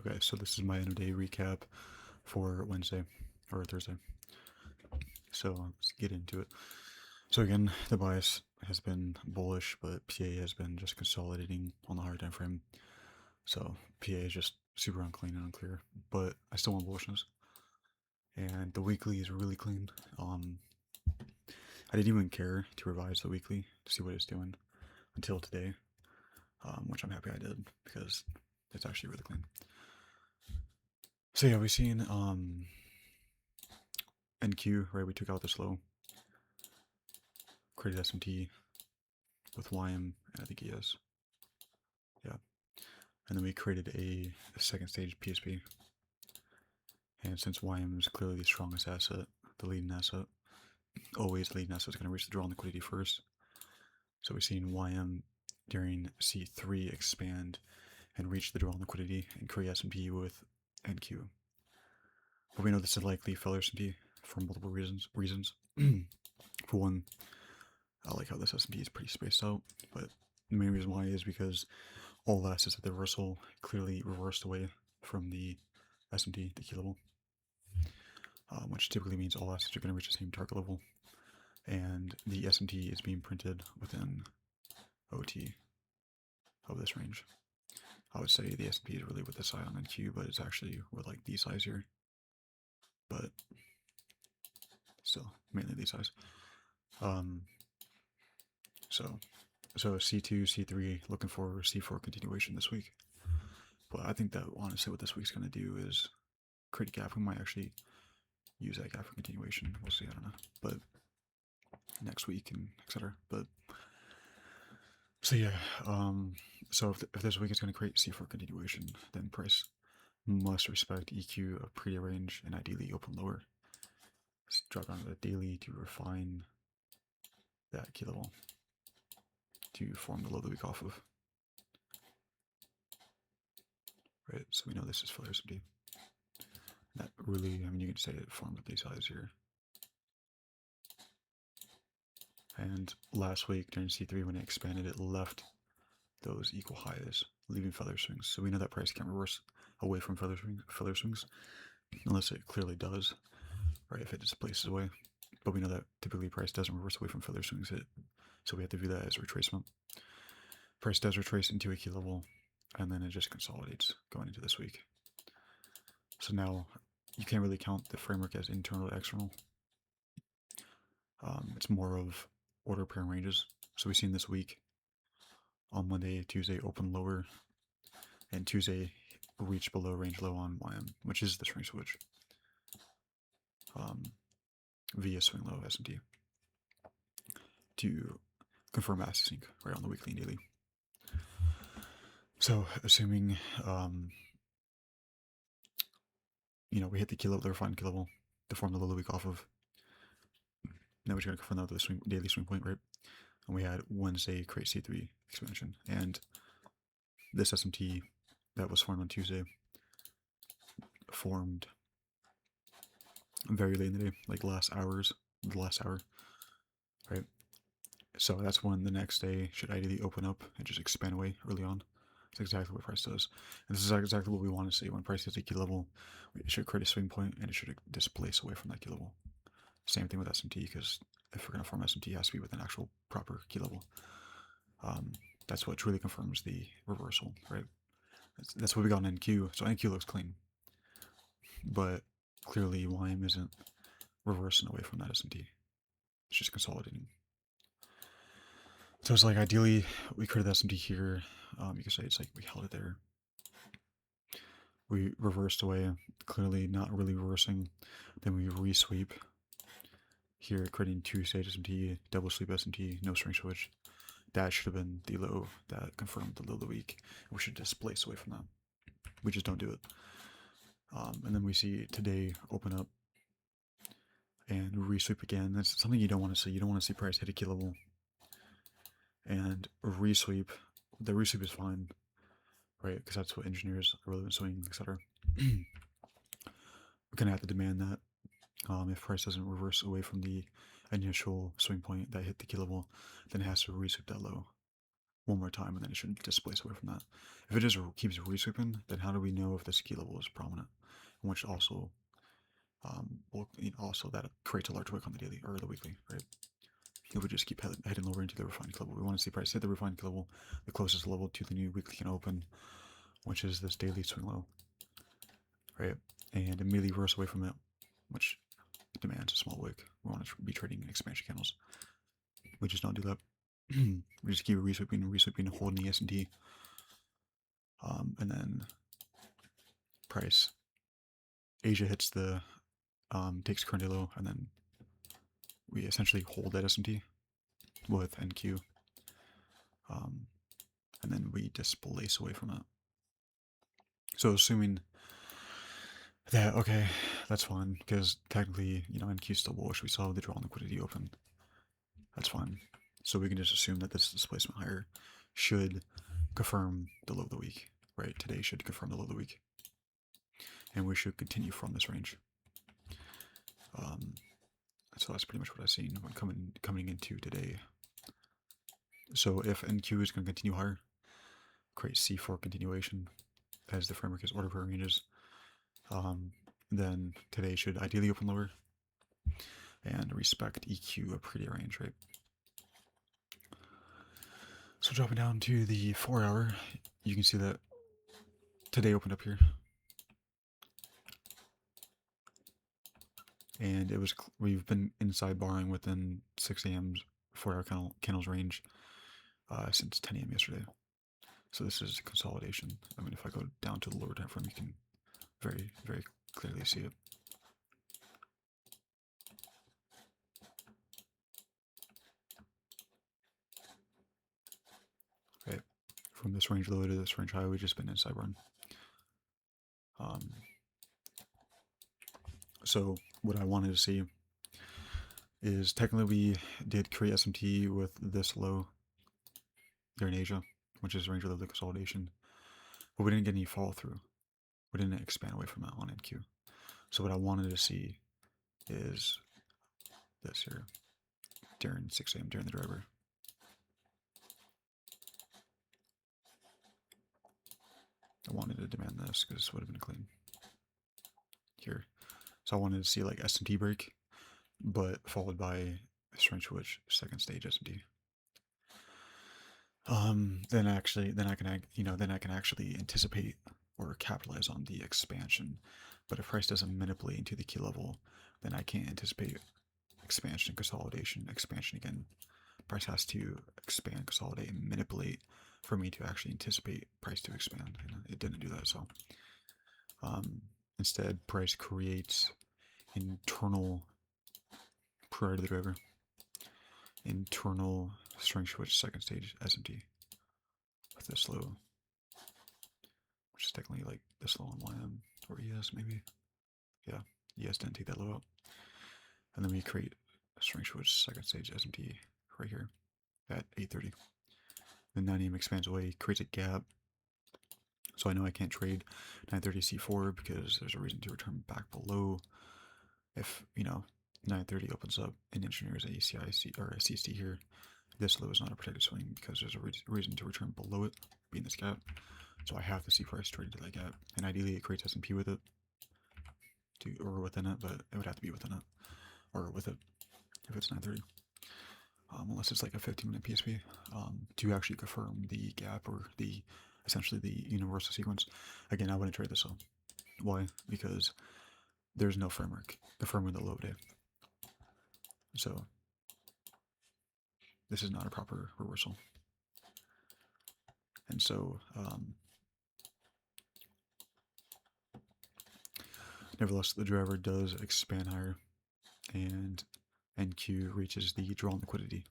Okay, so this is my end of day recap for Wednesday or Thursday. So let's get into it. So again, the bias has been bullish, but PA has been just consolidating on the higher time frame. So PA is just super unclean and unclear, but I still want bullishness. And the weekly is really clean. I didn't even care to revise the weekly to see what it's doing until today, which I'm happy I did because it's actually really clean. So yeah, we've seen NQ, right? We took out this low, created SMT with YM and I think ES. Yeah. And then we created a second stage PSP. And since YM is clearly the strongest asset, the leading asset, always the leading asset is going to reach the draw on liquidity first. So we've seen YM during C3 expand and reach the draw on liquidity and create S&P with NQ. But we know this is likely failure S&P for multiple reasons. For one, I like how this S&P is pretty spaced out, but the main reason why is because all assets at the reversal clearly reversed away from the S&P, the key level, which typically means all assets are going to reach the same target level, and the S&P is being printed within OT of this range. I would say the S&P is really with this side on NQ, but it's actually with like these size here, but still mainly these size. So C2, C3, looking for C4 continuation this week. But I think that honestly what this week's going to do is create a gap. We might actually use that gap for continuation. We'll see, I don't know. But next week and etc. But so yeah, so if this week is going to create C4 continuation, then price must respect EQ of pre-arrange and ideally open lower. Let's drop down to the daily to refine that key level to form the low that we off of. Right, so we know this is failure SMD. That really, I mean, you can say it formed with these highs here. And last week during C3, when it expanded, it left those equal highs, leaving feather swings. So we know that price can't reverse away from feather swings, unless it clearly does, right? If it displaces away. But we know that typically price doesn't reverse away from feather swings. So we have to view that as a retracement. Price does retrace into a key level, and then it just consolidates going into this week. So now you can't really count the framework as internal or external. It's more of order pair ranges. So we've seen this week on Monday, Tuesday open lower, and Tuesday reach below range low on YM, which is the string switch via swing low S&T to confirm asset sync right on the weekly and daily. So assuming we hit the key level, the refined key level to form the low week off of. Now we're just going to confirm that with the daily swing point, right? And we had Wednesday create C3 expansion, and this SMT that was formed on Tuesday formed very late in the day, like the last hour, right? So that's when the next day should ideally open up and just expand away early on. That's exactly what price does. And this is exactly what we want to see. When price hits a key level, it should create a swing point and it should displace away from that key level. Same thing with SMT, because if we're going to form SMT, it has to be with an actual proper key level. That's what truly confirms the reversal, right? That's what we got in NQ. So NQ looks clean, but clearly YM isn't reversing away from that SMT. It's just consolidating. So it's like ideally we created SMT here. You could say it's like we held it there. We reversed away, clearly not really reversing. Then we resweep here, creating two stage SMT, double sweep SMT, no string switch. That should have been the low that confirmed the low of the week. We should displace away from that. We just don't do it. And then we see today open up and resweep again. That's something you don't want to see. You don't want to see price hit a key level and resweep. The resweep is fine, right? Because that's what engineers are relevant swing, etc. We're gonna have to demand that if price doesn't reverse away from the initial swing point that hit the key level, then it has to resweep that low. one more time, and then it should displace away from that. If it just keeps resweeping, then how do we know if this key level is prominent? Which also, also that creates a large wick on the daily or the weekly, right? If we just keep heading lower into the refined level, we want to see price hit the refined level, the closest level to the new weekly can open, which is this daily swing low, right? And immediately reverse away from it, which demands a small wick. We want to be trading expansion candles. We just don't do that. We just keep resweeping and resweeping and holding the S&D. And then price. Asia hits the, takes current day low, and then we essentially hold that S&D with NQ. And then we displace away from it. So assuming that, okay, that's fine, because technically, NQ is still bullish. We still have the draw on liquidity open. That's fine. So we can just assume that this displacement higher should confirm the low of the week, right? Today should confirm the low of the week. And we should continue from this range. So that's pretty much what I've seen when coming into today. So if NQ is going to continue higher, create C4 continuation as the framework is order pair ranges, then today should ideally open lower and respect EQ a pretty range, right? So dropping down to the 4 hour, you can see that today opened up here. And we've been inside barring within 6 a.m.'s 4 hour candles range since 10 a.m. yesterday. So this is a consolidation. I mean, if I go down to the lower time frame, you can very, very clearly see it. Right, from this range low to this range high, we've just been inside run. So what I wanted to see is technically we did create SMT with this low there in Asia, which is range low of the consolidation, but we didn't get any fall through. We didn't expand away from that on NQ. So what I wanted to see is this here during 6 a.m. during the driver. I wanted to demand this because this would have been clean here. So I wanted to see like SMT break, but followed by strange switch second stage SMT. Then I can actually anticipate or capitalize on the expansion. But if price doesn't manipulate into the key level, then I can't anticipate expansion, consolidation, expansion again. Price has to expand, consolidate, and manipulate for me to actually anticipate price to expand. And it didn't do that. So instead, price creates internal, prior to the driver, internal strength switch second stage SMT with this low, which is technically like this low on YM or ES maybe. Yeah, ES didn't take that low out. And then we create a strength switch second stage SMT right here at 8:30. Then 9 AM expands away, creates a gap. So I know I can't trade 9:30 C4 because there's a reason to return back below. If 9:30 opens up and engineers a CIC or a CST here, this low is not a protected swing because there's a reason to return below it, being this gap. So I have to see price trade into that gap, and ideally it creates S&P with it, or within it, but it would have to be within it, or with it if it's 9:30. Unless it's like a 15-minute PSP, to actually confirm the gap or essentially the universal sequence. Again, I wouldn't trade this low. Why? Because there's no framework confirming the low day. So this is not a proper reversal. And so nevertheless, the driver does expand higher, and NQ reaches the drawn liquidity,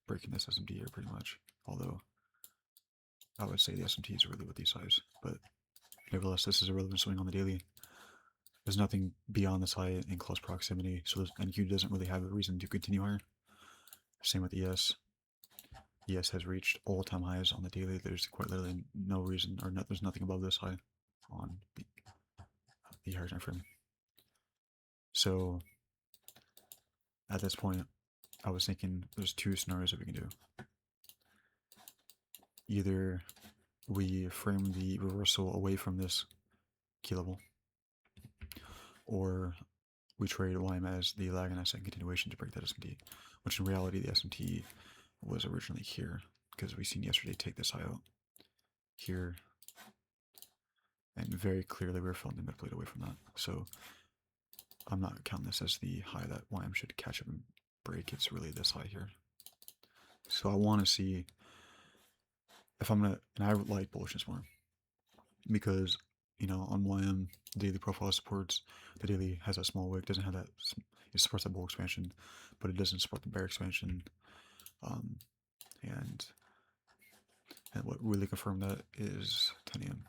breaking this SMT here pretty much. Although I would say the SMT is really with these size, but nevertheless, this is a relevant swing on the daily. There's nothing beyond this high in close proximity, so NQ doesn't really have a reason to continue higher. Same with ES. ES has reached all-time highs on the daily. There's quite literally no reason, or there's nothing above this high on the higher time frame. So at this point, I was thinking there's two scenarios that we can do. either we frame the reversal away from this key level, or we trade YM as the lag and SN continuation to break that SMT, which in reality the SMT was originally here, because we seen yesterday take this high out here, and very clearly we were filling the mid plate away from that. So I'm not counting this as the high that YM should catch up and break. It's really this high here. So I want to see if I'm gonna, and I like bullishness more because, you know, on YM the daily profile supports, the daily has that small wick, doesn't have that, it supports that bull expansion, but it doesn't support the bear expansion. And what really confirmed that is 10 a.m.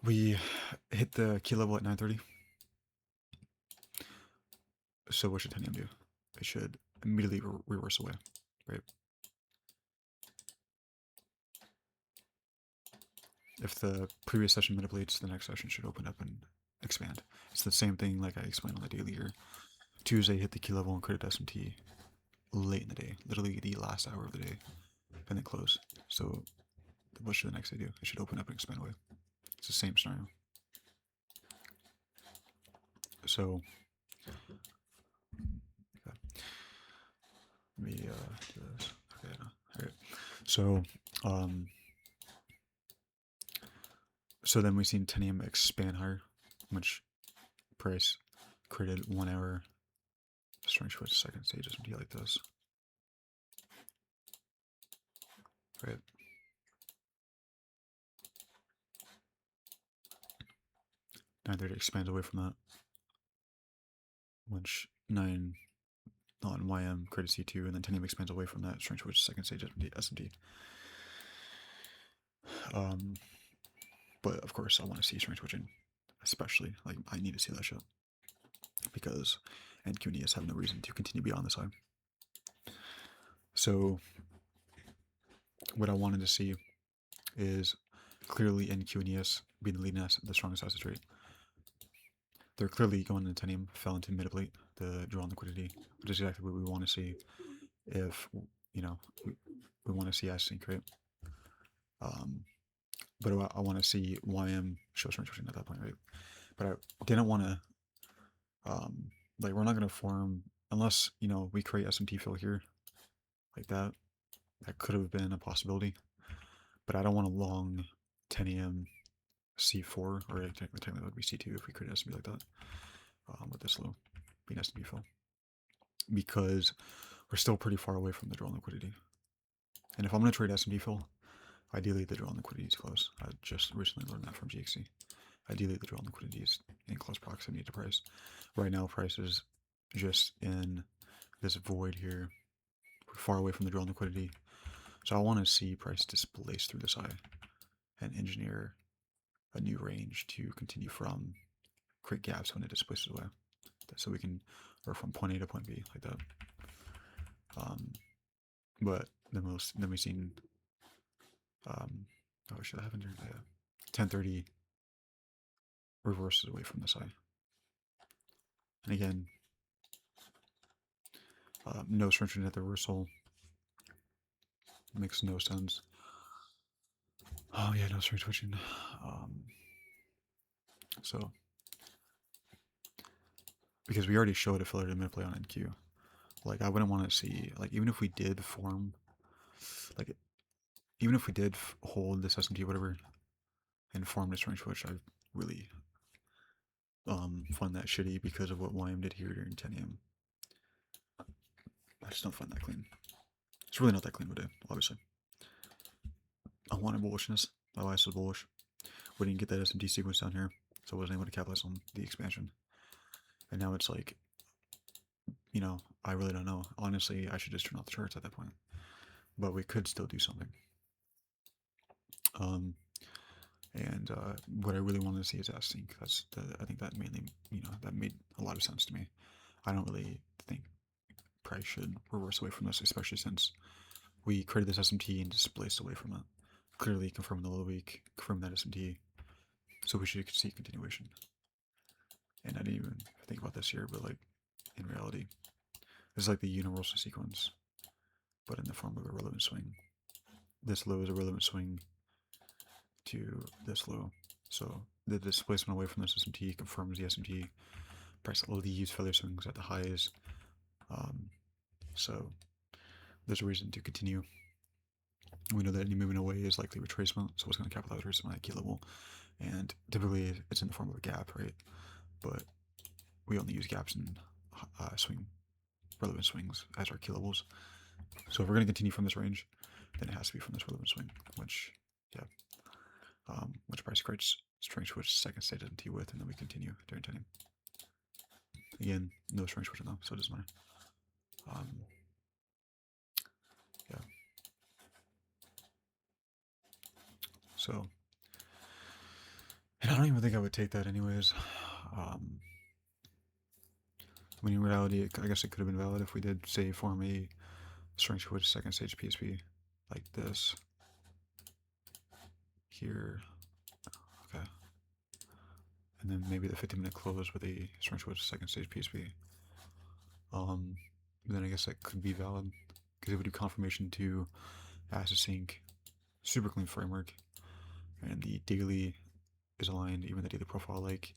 We hit the key level at 9:30. So what should 10 a.m. do? It should immediately reverse away, right? If the previous session manipulates, the next session should open up and expand. It's the same thing like I explained on the daily here. Tuesday hit the key level and created SMT late in the day, literally the last hour of the day, and then close. So what should the next day do? It should open up and expand away. It's the same scenario. So okay. Let me do this. Okay, no. All right. So so then we've seen 10 a.m. expand higher, which price created 1 hour string switch second stage SMT like this. Right. Now there it expands away from that. Which 9 on YM created C2, and then 10 a.m. expands away from that string switch second stage SMT. But of course I want to see string switching, especially like I need to see that shit because NQNES have no reason to continue beyond this high. So what I wanted to see is clearly NQNES being the leading asset, the strongest asset rate. They're clearly going into 10 a.m. fell into mid plate, the draw on liquidity, which is exactly what we want to see if, you know, we want to see async, right? But I want to see YM show string switching at that point, right? But I didn't want to, like, we're not going to form, unless, you know, we create SMT fill here, like that. That could have been a possibility. But I don't want a long 10 a.m. C4, or technically that would be C2 if we create SMT like that, with this low being SMT fill. Because we're still pretty far away from the draw on liquidity. And if I'm going to trade SMT fill, ideally the draw on liquidity is close. I just recently learned that from GXC. Ideally the draw on liquidity is in close proximity to price. Right now price is just in this void here. We're far away from the draw on liquidity. So I want to see price displace through this high and engineer a new range to continue from, create gaps when it displaces away. So we can, or from point A to point B, like that. But then we've seen, oh, should I have entered 10:30 reverses away from this high. And again, no stringent at the reversal. Makes no sense. Oh yeah, no string switching. So because we already showed a filler to mid play on NQ. Like I wouldn't want to see, like, even if we did form, like, even if we did hold this SMT whatever and form this string switch, I really find that shitty because of what YM did here during 10 a.m. I just don't find that clean. It's really not that clean of a day, obviously. I wanted bullishness. My bias was bullish. We didn't get that SMT sequence down here, so I wasn't able to capitalize on the expansion. And now it's like, you know, I really don't know. Honestly, I should just turn off the charts at that point. But we could still do something. And what I really wanted to see is async. I think that mainly, you know, that made a lot of sense to me. I don't really think price should reverse away from this, especially since we created this SMT and displaced away from it. Clearly confirming the low week, confirming that SMT. So we should see continuation. And I didn't even think about this here, but like in reality, this is like the universal sequence but in the form of a relevant swing. This low is a relevant swing to this low. So the displacement away from this SMT confirms the SMT. Price leaves feather swings at the highs. So there's a reason to continue. We know that any movement away is likely retracement, so it's going to capitalize retracement at key level. And typically it's in the form of a gap, right? But we only use gaps in relevant swings as our key levels. So if we're going to continue from this range, then it has to be from this relevant swing, which, yeah, which price creates strength switch second stage SMT with, and then we continue during time. Again, no strength switch though, so it doesn't matter. Yeah. So, and I don't even think I would take that anyways. I mean, in reality, I guess it could have been valid if we did, say, form a strength switch second stage PSP like this here. Okay. And then maybe the 50-minute close with a strength switch second stage PSP. Then I guess that could be valid because it would do confirmation to acid sync, super clean framework, and the daily is aligned, even the daily profile, like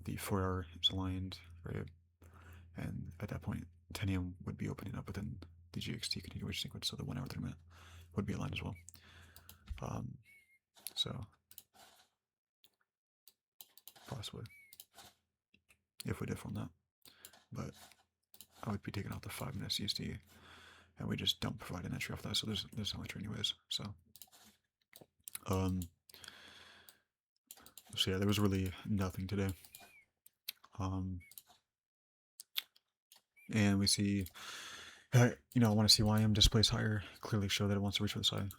the 4-hour is aligned, right? And at that point, 10 a.m. would be opening up within the GXT continuation sequence, so the 1 hour 3 minute would be aligned as well. So possibly, if we did form that, but I would be taking off the 5-minute CST, and we just don't provide an entry off that, so there's no entry anyways. So, so yeah, there was really nothing today. And we see, I want to see YM displays higher, clearly show that it wants to reach for the side,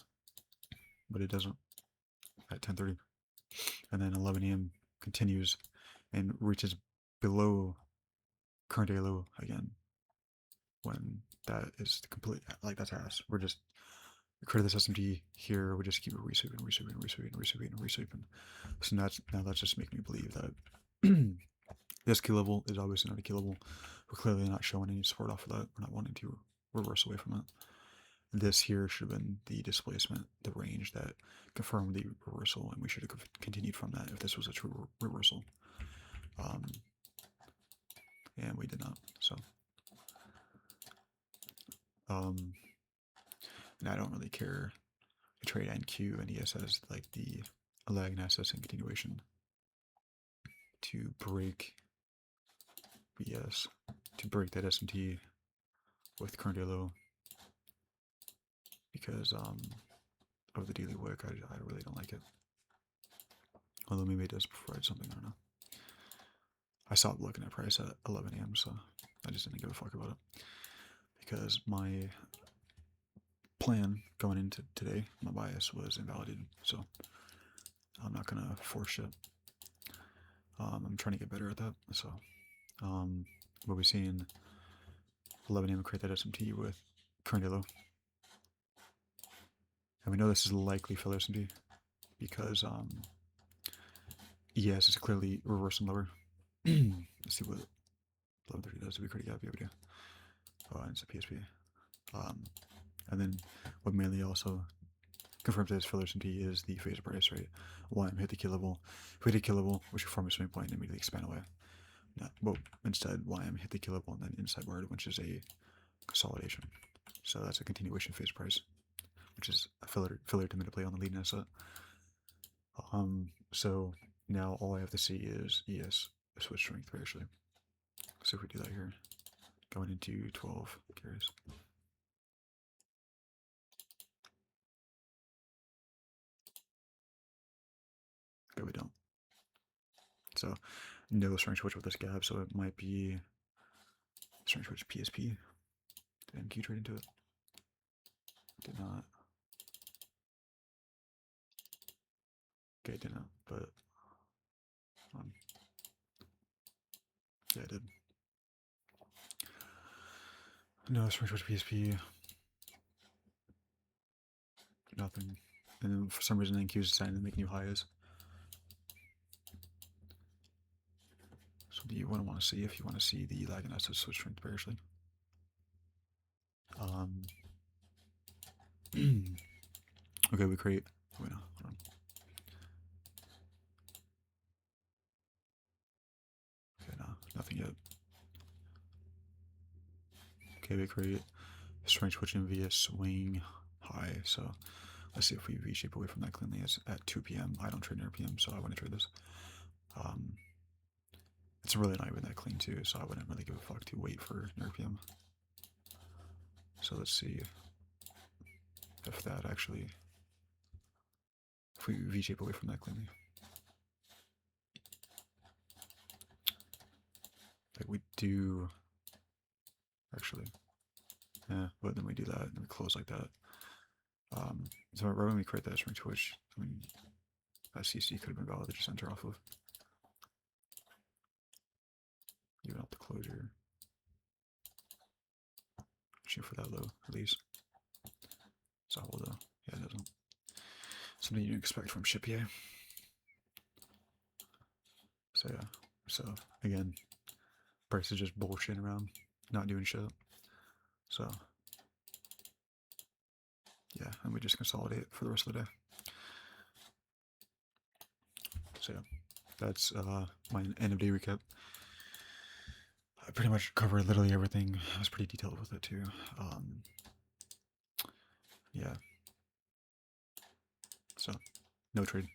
but it doesn't at 10:30. And then 11 a.m. continues and reaches below current day low again, when that is complete, like that's ass. We're just create this SMT here, we just keep resweeping. So now that's just making me believe that this key level is obviously not a key level. We're clearly not showing any support off of that. We're not wanting to reverse away from it. This here should have been the displacement, the range that confirmed the reversal, and we should have continued from that if this was a true reversal. And we did not. So, and I don't really care to trade NQ and ES as like the lag and SS and continuation to break BS, to break that SMT with current day low, because of the daily wick. I really don't like it. Although maybe it does provide something, I don't know. I stopped looking at price at 11 a.m., so I just didn't give a fuck about it. Because my plan going into today, my bias was invalidated, so I'm not gonna force shit. I'm trying to get better at that, so we'll be seeing 11 a.m. create that SMT with current day low. And we know this is likely filler SMT because ES is clearly reversing lower. Let's see what 11:30 does. We create a gap EOD. Oh, and it's a PSP. And then what mainly also confirms that it's filler SMT is the phase price, right? YM hit the key level. If we hit the key level, we should form a swing point and immediately expand away. Well, instead, YM hit the key level and then inside word, which is a consolidation. So that's a continuation phase price, which is a filler to mid play on the leading asset. So now all I have to see is ES switch strength actually. So if we do that here, going into 12 carries. Okay, we don't. So no strength switch with this gap, so it might be strength switch PSP. Did MQ trade into it? Did not. Okay, did not, but yeah, I did. No strength switch PSP. Nothing. And then for some reason NQ is deciding to make new highs. So do you want to see if you want to see the lag and SS switch strength bearishly? Okay, we create. Wait, no, hold on. Okay, no, nothing yet. Okay, we create string switching via swing high. So let's see if we V-shape away from that cleanly. It's at 2 p.m. I don't trade near p.m., so I wouldn't trade this. It's really not even that clean too, so I wouldn't really give a fuck to wait for near p.m. So let's see if that actually, if we V-shape away from that cleanly. Like we do, actually, yeah, but then we do that, and we close like that. So right when we create that string switch, I mean, that CC could have been valid to just enter off of. Even out the closure. Shoot for that low, at least. Solid though. Yeah, it doesn't. Something you expect from Shipier. So yeah. So again, price is just bullshitting around, not doing shit. So yeah, and we just consolidate for the rest of the day. So yeah, that's my end of day recap. I pretty much covered literally everything. I was pretty detailed with it too. Yeah. So no trade.